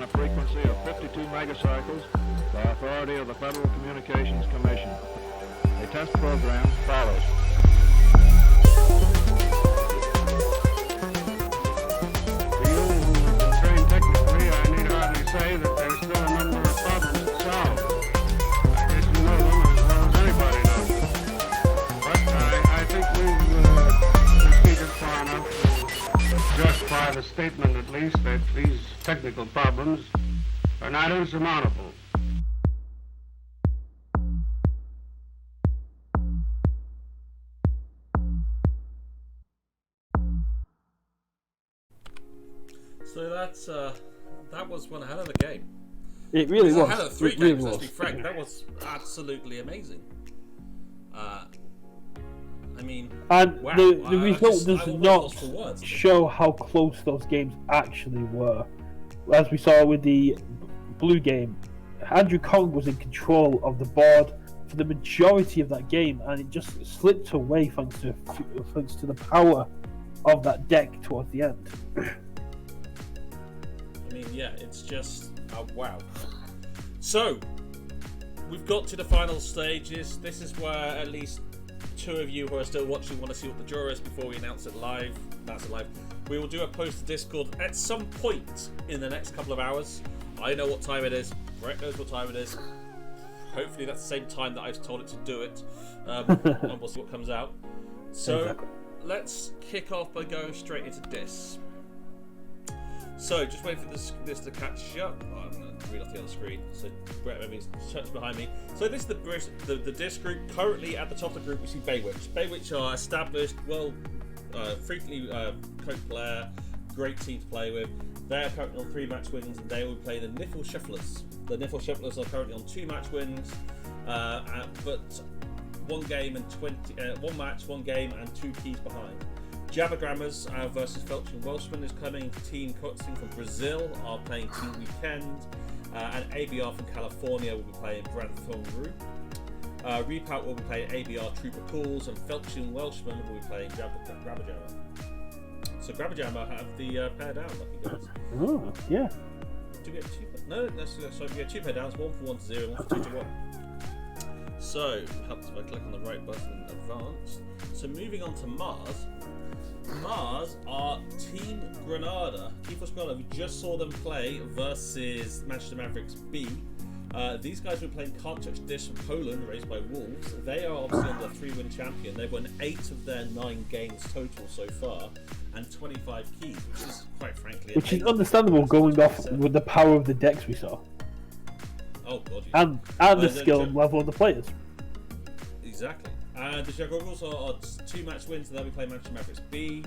on a frequency of 52 megacycles by authority of the Federal Communications Commission. A test program follows. To you who are trained technically, I need hardly say that there's still a number of problems to solve. I guess you know them as well as anybody knows them. But I think we've proceeded far enough to justify the statement, at least, that these technical problems are not insurmountable. So that was one hell of a game. It really was. A hell of three It really games, let's was. be frank. That was absolutely amazing. I mean, And wow. the I result just- does I almost not lost for words. show how close those games actually were. As we saw with the blue game, Andrew Kong was in control of the board for the majority of that game, and it just slipped away thanks to the power of that deck towards the end. I mean, yeah, it's just wow. So we've got to the final stages. This is where at least two of you who are still watching want to see what the draw is before we announce it live. That's it live. We will do a post to Discord at some point in the next couple of hours. I know what time it is. Brett knows what time it is. Hopefully that's the same time that I've told it to do it. And we'll see what comes out. So Exactly. let's kick off by going straight into this. So just wait for this to catch up. Oh, I'm going to read off the other screen. So Brett maybe touch behind me. So this is the disc group. Currently at the top of the group we see Baywitch. Baywitch are established, frequently coach player, great team to play with. They're currently on 3 match wins, and they will play the Niffle Shufflers. The Niffle Shufflers are currently on 2 match wins, but 1 match, 1 game, and 2 keys behind. Jabbergrammers versus Felch and Welshman is coming. Team KOTE from Brazil are playing Team Weekend, and ABR from California will be playing Brantford Rue. Repout will be playing ABR Trooper Pools, and Felch and Welshman will be playing Grabberjammer. So Grabberjammer have the pair down, lucky guys. Oh, yeah. Do we get 2? No, sorry, we get 2 pair downs, 1 for 1 to 0, 1 for 2 to 1. So, it helps if I click on the right button in advance. So moving on to Mars. Mars are Team Granada. Keyforge Granada, we just saw them play versus Manchester Mavericks B. These guys were playing Can't Touch This from Poland, raised by Wolves. They are obviously on the 3-win champion. They've won 8 of their 9 games total so far, and 25 keys, which is quite frankly Which is amazing. understandable going off with the power of the decks we saw. Oh god, yeah. And the skill level of the players. Exactly. And the Jaguars are 2 match wins, and they'll be playing Manchester Mavericks B.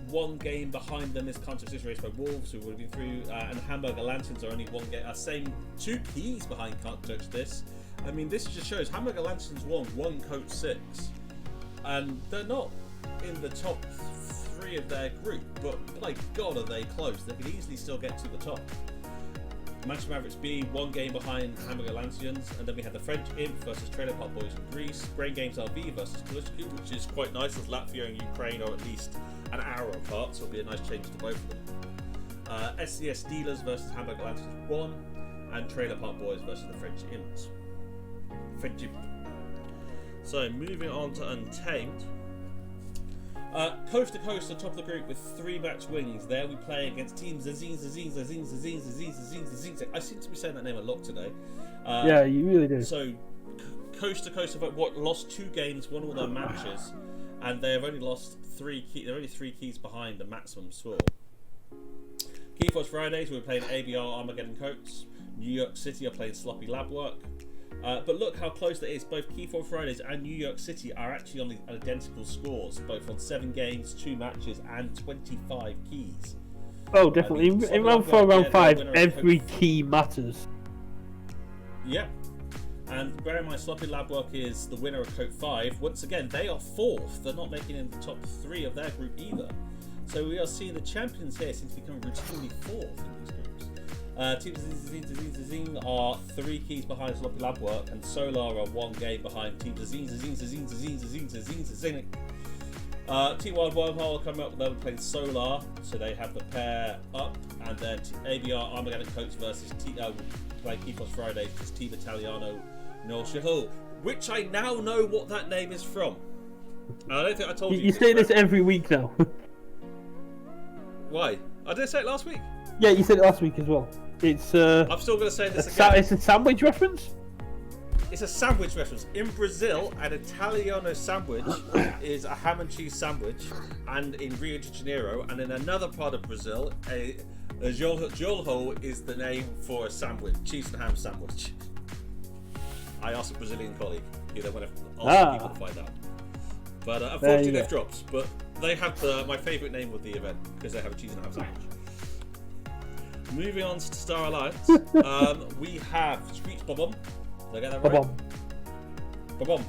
1 game behind them is Can't Touch This, raised by Wolves, who would have been through, and Hamburger Lanterns are only 1 game, same 2 keys behind Can't Touch This. I mean, this just shows Hamburger Lanterns won 1 Coach 6, and they're not in the top 3 of their group, but my god are they close. They could easily still get to the top. Manchester Mavericks B, 1 game behind Hamburger Lanterns, and then we had the French Imp versus Trailer Park Boys in Greece, Brain Games RV versus Kalishku, which is quite nice as Latvia and Ukraine are at least an hour apart, so it'll be a nice change to both of them. SCS Dealers versus Hamburger Lanterns 1, and Trailer Park Boys versus the French Imps. French Imp. So moving on to Untamed. Coast to coast, on top of the group with 3 match wins. There we play against Team Zazine. I seem to be saying that name a lot today. Yeah, you really do. So, coast to coast have lost 2 games, won all their matches, and they have only lost 3 keys. They're only 3 keys behind the maximum score. Keyforge Fridays, we're playing ABR Armageddon Coats. New York City are playing Sloppy Lab Work. But look how close that is. Both Keyforge Fridays and New York City are actually on the identical scores, both on 7 games, 2 matches, and 25 keys. Oh, definitely. I mean, in round 4, round 5, every key matters. Yeah. And bear in mind, Sloppy Lab Work is the winner of Coat 5. Once again, they are 4th. They're not making it in the top 3 of their group either. So we are seeing the champions here seem to become routinely 4th in these groups. Team Zazine are 3 keys behind Sloppy Lab Work, and Solar are 1 game behind Team Zazine. Team Wild Wormhole are coming up. They'll be playing Solar, so they have the pair up, and then ABR Armageddon Coats versus play Keyforge Friday because Team Italiano Norcia Hull, which I now know what that name is from. And I don't think I told you. You say this every week now. Why? I did say it last week. Yeah, you said it last week as well. It's I'm still going to say this again. It's a sandwich reference. It's a sandwich reference. In Brazil, an Italiano sandwich is a ham and cheese sandwich, and in Rio de Janeiro, and in another part of Brazil, a jorro is the name for a sandwich, cheese and ham sandwich. I asked a Brazilian colleague, you know, when I asked people to find out. But unfortunately, they've dropped. But they have my favourite name of the event because they have a cheese and ham sandwich. Moving on to Star Alliance, we have Screech Bobom. Did I get that right? Bobom.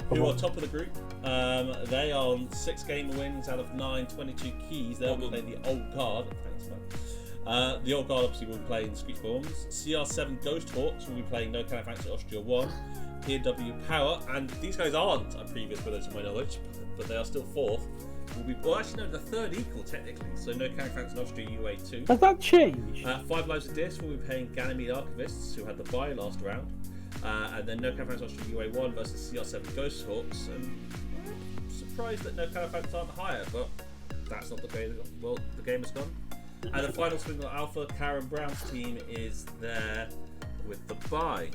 Who are top of the group. They are on 6 game wins out of 9, 22 keys. They'll be playing the Old Guard. Thanks, man. The Old Guard obviously will be playing Screech Bombs. CR7 Ghost Hawks will be playing No Kind of Fancy Austria 1. PW Power, and these guys aren't a previous winner to my knowledge, but they are still 4th. Actually, no, the 3rd equal technically, so No Kind of Fancy Austria UA 2. Has that changed? 5 Lives of Dis will be playing Ganymede Archivists, who had the bye last round. And then No Kind of Fancy Austria UA 1 versus CR7 Ghost Hawks. And I'm surprised that No Kind of Fancy aren't higher, but that's not the way the game has gone. And the final swing of Alpha, Karen Brown's team is there with the bye.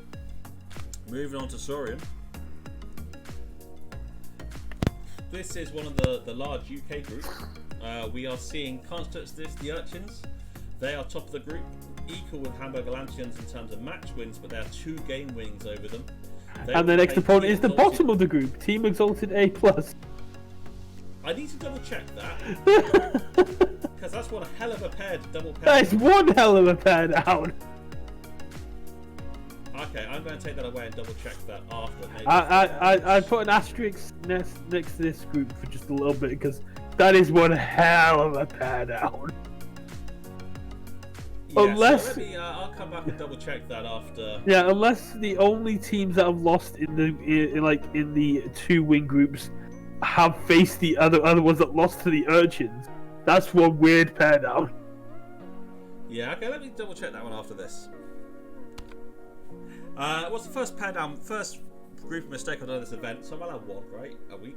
Moving on to Saurian. This is one of the large UK groups. We are seeing Constance the Urchins. They are top of the group, equal with Hamburg Atlanteans in terms of match wins, but they are 2 game wins over them. And the next opponent is the bottom of the group, Team Exalted A+. I need to double check that. Because that's one hell of a pair to double pair. That is one hell of a pair down. Okay, I'm going to take that away and double check that after. Maybe I put an asterisk next to this group for just a little bit because that is one hell of a pair down. Yeah, unless so I'll come back and double check that after. Yeah, unless the only teams that have lost in the 2-win groups have faced the other ones that lost to the Urchins. That's one weird pair down. Yeah, okay, let me double check that one after this. What's the first pair down? First group mistake I've done this event, so I'm allowed 1, right? A week.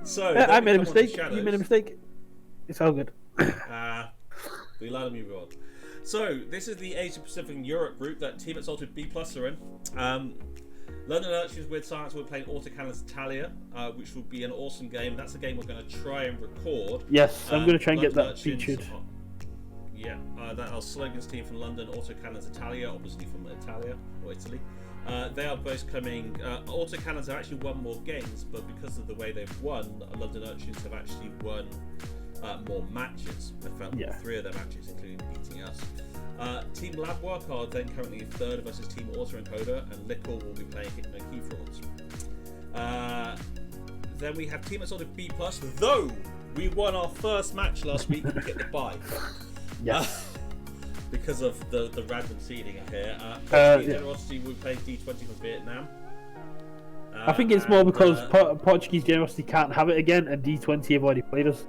So I made a mistake. You made a mistake. It's all good. We allowed them move on. So this is the Asia Pacific and Europe group that Team Exalted B+ are in. London Urchins with Science will be playing Autocannons Italia, which will be an awesome game. That's a game we're going to try and record. Yes, I'm going to try and London get that featured. Yeah, that our slogans team from London, Autocannons Italia, obviously from Italia or Italy. They are both coming. Autocannons have actually won more games, but because of the way they've won, London Urchins have actually won more matches. They found 3 of their matches, including beating us. Team Lab Work are then currently 3rd versus Team Auto Encoder, and Lickle will be playing Hypno Keyforge. Then we have Team Assaulted B+, though we won our first match last week, we get the bye. Because of the random seeding here. Generosity will play D20 from Vietnam. I think it's more because Portuguese Generosity can't have it again, and D20 have already played us.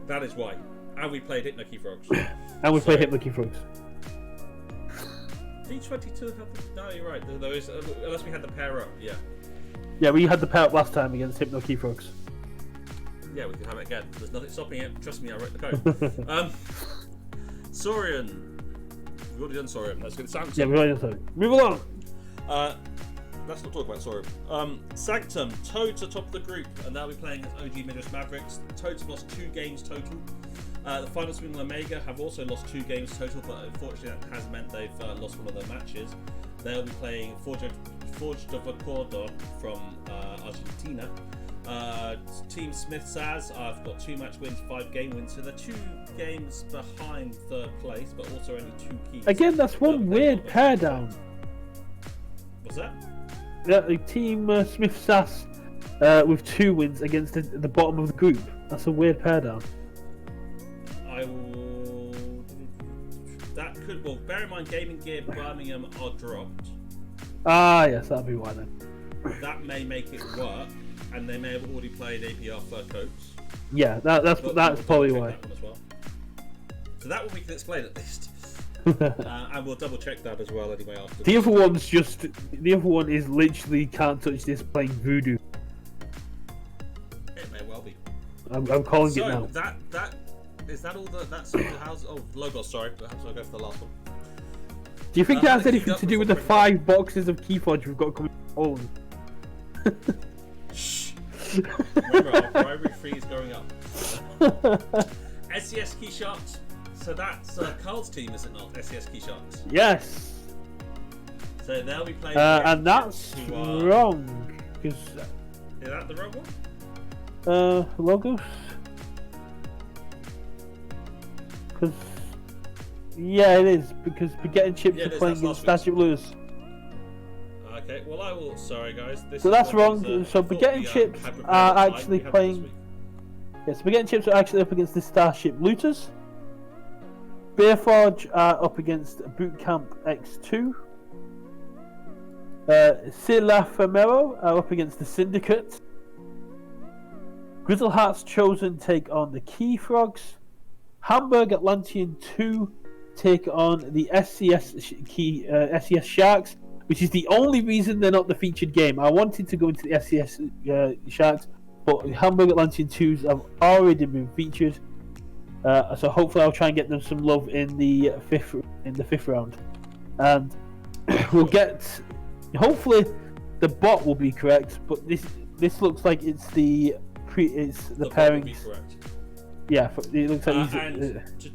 That is why. And we played Hypno Keyfrogs. And we played Hypno Keyfrogs. D22 no, you're right. There is, unless we had the pair up, yeah. Yeah, we had the pair up last time against Hypno Keyfrogs. Yeah, we can have it again. There's nothing stopping it. Trust me, I wrote the code. Saurian. We've already done Saurian. Let's get Sanctum. Yeah, we've already done Saurian. Move along! Let's not talk about Saurian. Sanctum. Toads are top of the group, and they'll be playing as OG Midwest Mavericks. Toads have lost 2 games total. The Final Swing and Omega have also lost 2 games total, but unfortunately that has meant they've lost one of their matches. They'll be playing Forge de Vacordo from Argentina. Team Smith Saz, I've got 2 match wins, 5 game wins, so they're 2 games behind 3rd place, but also only 2 keys. Again, that's one weird pair down. What's that? Yeah, the Team Smith Sass with 2 wins against the bottom of the group. That's a weird pair down. I will. That could. Well, bear in mind, Gaming Gear Birmingham are dropped. Ah, yes, that'll be why then. That may make it work. and they may have already played APR for codes. Yeah, that's But that's we'll probably double why. check that one as well. So that one we can explain at least. And we'll double check that as well anyway after. The other one is literally can't touch this playing Voodoo. It may well be. I'm calling So it now. that is that all that's all the house. Oh, Logos, sorry. Perhaps I'll go for the last one. Do you think it has Let's anything keep to up do with the before 5 boxes of Keyforge we've got coming from Poland? Shh. Remember, our primary free is going up. SES Key Sharks. So that's Carl's team, is it not? SES Key Sharks. Yes. So they'll be playing. And that's wrong. Because Is that the wrong one? Logos. Because yeah, it is because Spaghetti and Chips Yeah, are it is, playing that's in last Starship Lures. Okay, well I will. Sorry guys. This So is that's what wrong. was, So I thought Spaghetti and we, Chips had prepared are a slide. actually We haven't this playing. week. Yeah, Spaghetti and Chips are actually up against the Starship Looters. Beerforge are up against Bootcamp X2. Silafamero are up against the Syndicate. Grizzleheart's Chosen take on the Key Frogs. Hamburg Atlantean 2 take on the SCS Sharks, which is the only reason they're not the featured game. I wanted to go into the SCS Sharks, but Hamburg Atlantean 2s have already been featured. So hopefully I'll try and get them some love in the fifth round, and we'll get. Hopefully, the bot will be correct, but this looks like it's the pairings. Yeah, it looks like and to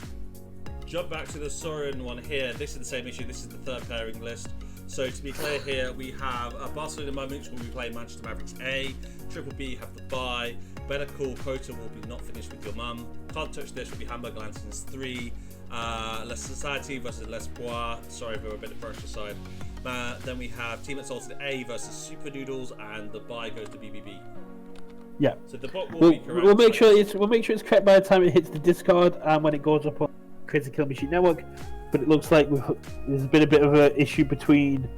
jump back to the Soren one here, this is the same issue. This is the third pairing list. So to be clear here, we have Barcelona Moments will be playing Manchester Mavericks A, Triple B have the bye, Better Call KOTE will be Not Finished With Your Mum, Can't Touch This will be Hamburg Lanterns 3, Les Society versus Les Bois, sorry for a bit of pressure side. Then we have Team Exalted A versus Super Noodles, and the bye goes to BBB. Yeah. So the bot will be correct. We'll make sure it's correct by the time it hits the Discord and when it goes up on Crazy Kill Machine Network. But it looks like there's been a bit of an issue between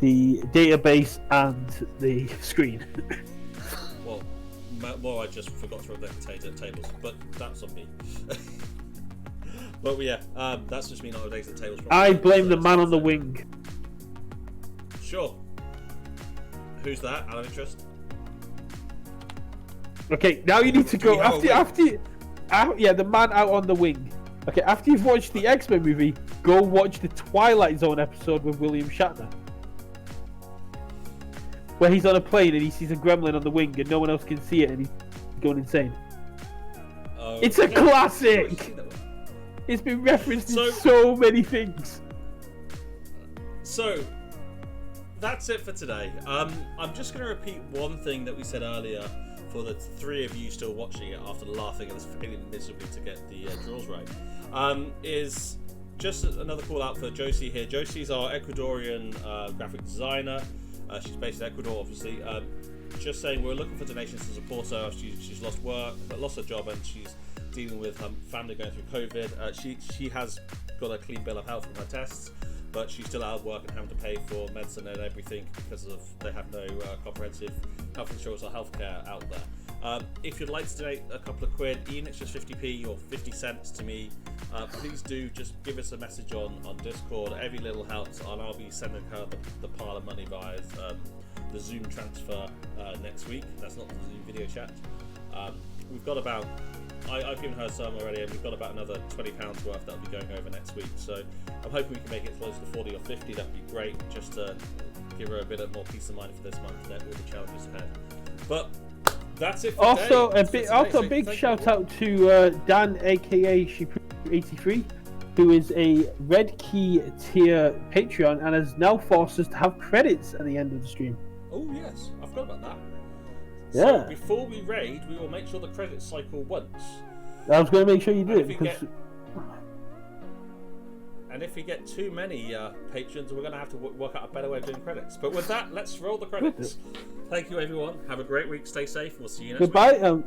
the database and the screen. Well, I just forgot to update the tables, but that's on me. But yeah, that's just me not updating the tables. I blame the man on the wing. Sure. Who's that? Out of interest. Okay, now you need to go yeah, the man out on the wing. Okay, after you've watched the X-Men movie, go watch the Twilight Zone episode with William Shatner, where he's on a plane and he sees a gremlin on the wing and no one else can see it and he's going insane. It's a classic. It's been referenced in so many things. So that's it for today. I'm just going to repeat one thing that we said earlier for the 3 of you still watching it after laughing at us failing miserably to get the draws right. Is just another call out for Josie here. Josie's our Ecuadorian graphic designer. She's based in Ecuador, obviously. Just saying, we're looking for donations to support her. She's lost her job, and she's dealing with her family going through COVID. She has got a clean bill of health from her tests, but she's still out of work and having to pay for medicine and everything because they have no comprehensive health insurance or healthcare out there. If you'd like to donate a couple of quid, even if it's just 50p or 50 cents to me, please do just give us a message on Discord. Every little helps, and I'll be sending her the pile of money via the Zoom transfer next week. That's not the Zoom video chat. We've got about, I've given her some already, and we've got about another £20 worth that'll be going over next week. So I'm hoping we can make it close to 40 or 50. That'd be great, just to give her a bit of more peace of mind for this month and all the challenges ahead. But that's it for today. A big shout out to Dan, aka Shippu83, who is a Red Key tier Patreon and has now forced us to have credits at the end of the stream. Oh yes, I forgot about that. Yeah. So before we raid, we will make sure the credits cycle once. I was going to make sure you do and it because. And if we get too many patrons, we're going to have to work out a better way of doing credits. But with that, let's roll the credits. Thank you, everyone. Have a great week. Stay safe. We'll see you next week. Goodbye.